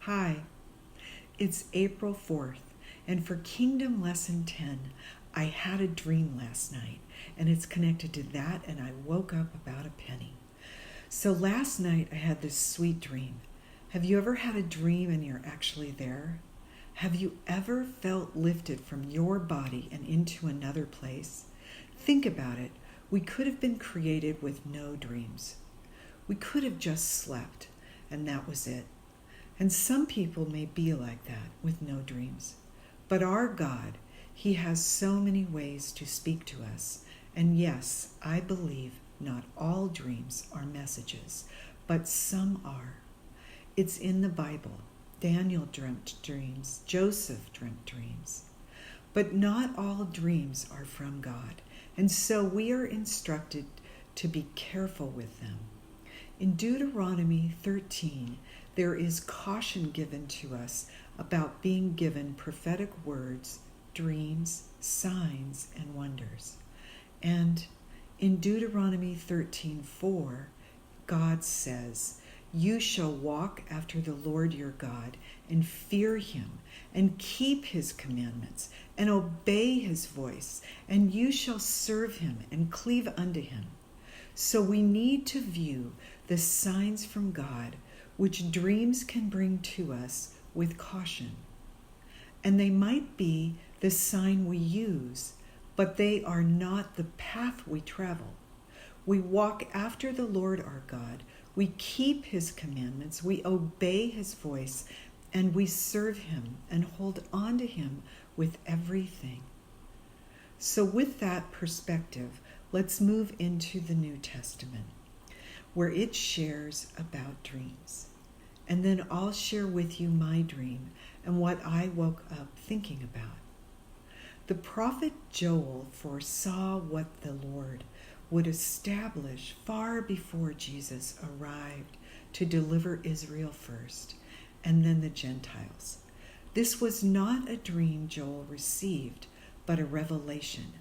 Hi, it's April 4th, and for Kingdom Lesson 10, I had a dream last night, and it's connected to that, and I woke up about a penny. So last night I had this sweet dream. Have you ever had a dream and you're actually there? Have you ever felt lifted from your body and into another place? Think about it. We could have been created with no dreams. We could have just slept, and that was it. And some people may be like that, with no dreams. But our God, He has so many ways to speak to us. And yes, I believe not all dreams are messages, but some are. It's in the Bible. Daniel dreamt dreams. Joseph dreamt dreams. But not all dreams are from God. And so we are instructed to be careful with them. In Deuteronomy 13, there is caution given to us about being given prophetic words, dreams, signs, and wonders. And in Deuteronomy 13:4, God says, "You shall walk after the Lord your God and fear Him and keep His commandments and obey His voice, and you shall serve Him and cleave unto Him." So we need to view the signs from God which dreams can bring to us with caution. And they might be the sign we use, but they are not the path we travel. We walk after the Lord our God, we keep His commandments, we obey His voice, and we serve Him and hold on to Him with everything. So with that perspective, let's move into the New Testament, where it shares about dreams. And then I'll share with you my dream and what I woke up thinking about. The prophet Joel foresaw what the Lord would establish far before Jesus arrived to deliver Israel first, and then the Gentiles. This was not a dream Joel received, but a revelation.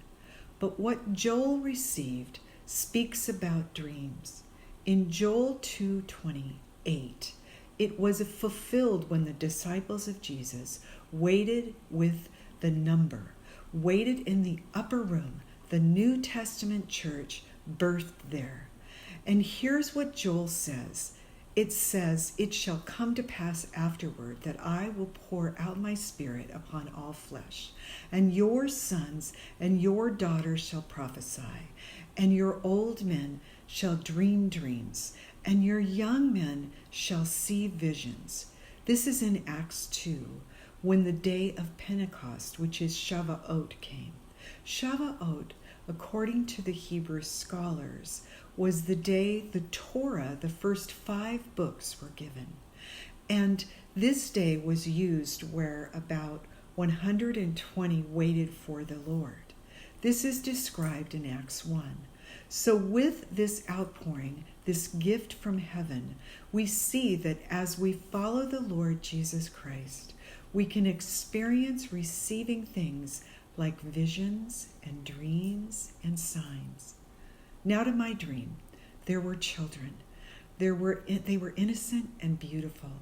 But what Joel received speaks about dreams. In Joel 2:28, it was fulfilled when the disciples of Jesus waited with the number, waited in the upper room, the New Testament church birthed there. And here's what Joel says. It says, "It shall come to pass afterward that I will pour out my spirit upon all flesh, and your sons and your daughters shall prophesy, and your old men shall dream dreams, and your young men shall see visions." This is in Acts 2, when the day of Pentecost, which is Shavuot, came. Shavuot, according to the Hebrew scholars, was the day the Torah, the first 5 books, were given. And this day was used where about 120 waited for the Lord. This is described in Acts 1. So with this outpouring, this gift from heaven, we see that as we follow the Lord Jesus Christ, we can experience receiving things like visions and dreams and signs. Now to my dream. There were children. They were innocent and beautiful.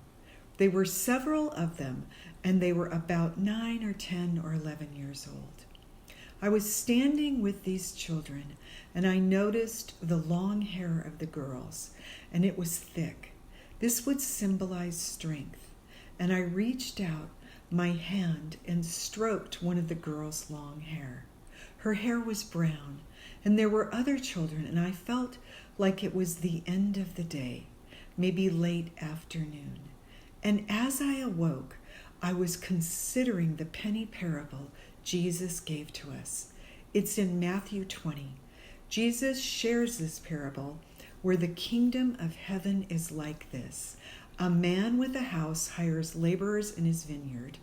There were several of them, and they were about 9 or 10 or 11 years old. I was standing with these children, and I noticed the long hair of the girls, and it was thick. This would symbolize strength, and I reached out my hand and stroked one of the girls' long hair. Her hair was brown, and there were other children, and I felt like it was the end of the day, maybe late afternoon. And as I awoke, I was considering the penny parable Jesus gave to us. It's in Matthew 20. Jesus shares this parable where the kingdom of heaven is like this. A man with a house hires laborers in his vineyard,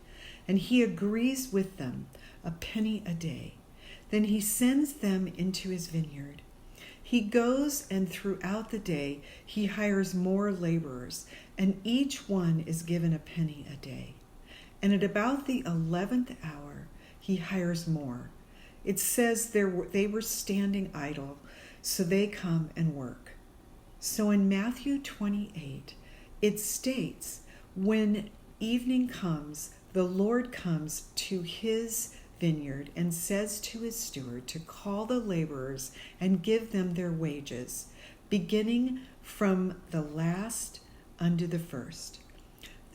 and he agrees with them a penny a day. Then he sends them into his vineyard. He goes, and throughout the day he hires more laborers, and each one is given a penny a day. And at about the 11th hour, he hires more. It says they were standing idle, so they come and work. So in Matthew 28, it states, when evening comes, the Lord comes to his vineyard and says to his steward to call the laborers and give them their wages, beginning from the last unto the first.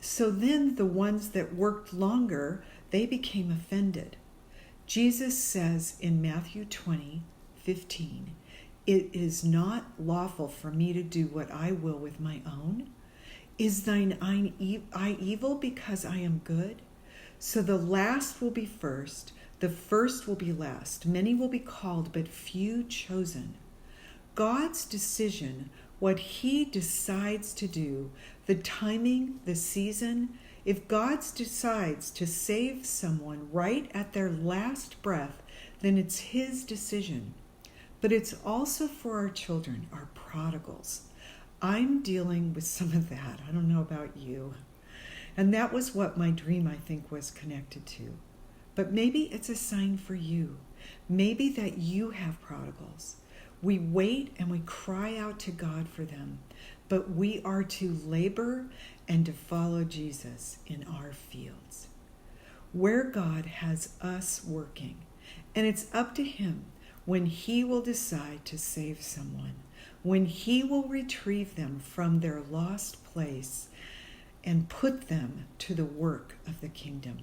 So then the ones that worked longer, they became offended. Jesus says in Matthew 20:15, it is not lawful for me to do what I will with my own. Is thine eye evil because I am good? So the last will be first, the first will be last. Many will be called, but few chosen. God's decision, what he decides to do, the timing, the season, if God decides to save someone right at their last breath, then it's his decision. But it's also for our children, our prodigals. I'm dealing with some of that. I don't know about you. And that was what my dream, I think, was connected to. But maybe it's a sign for you. Maybe that you have prodigals. We wait and we cry out to God for them, but we are to labor and to follow Jesus in our fields, where God has us working. And it's up to him when he will decide to save someone, when he will retrieve them from their lost place and put them to the work of the kingdom.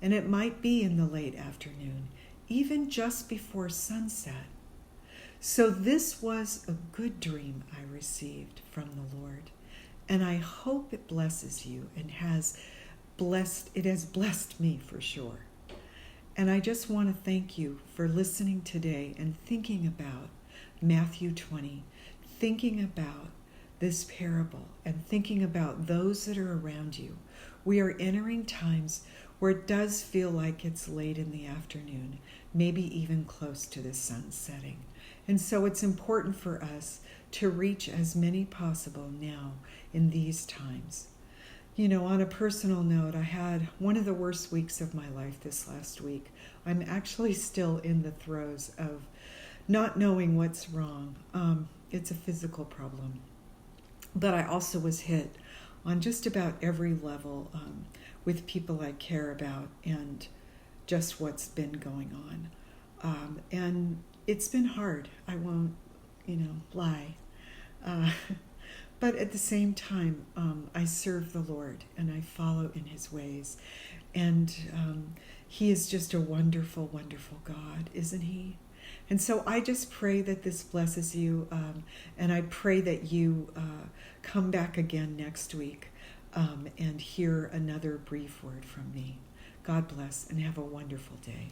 And it might be in the late afternoon, even just before sunset. So this was a good dream I received from the Lord, and I hope it blesses you and has blessed me for sure. And I just want to thank you for listening today and thinking about Matthew 20, thinking about this parable and thinking about those that are around you. We are entering times where it does feel like it's late in the afternoon, maybe even close to the sun setting. And so it's important for us to reach as many possible now in these times. You know, on a personal note, I had one of the worst weeks of my life this last week. I'm actually still in the throes of not knowing what's wrong. It's a physical problem. But I also was hit on just about every level with people I care about and just what's been going on. And it's been hard. I won't, lie. But at the same time, I serve the Lord and I follow in his ways. And he is just a wonderful, wonderful God, isn't he? And so I just pray that this blesses you, and I pray that you come back again next week and hear another brief word from me. God bless and have a wonderful day.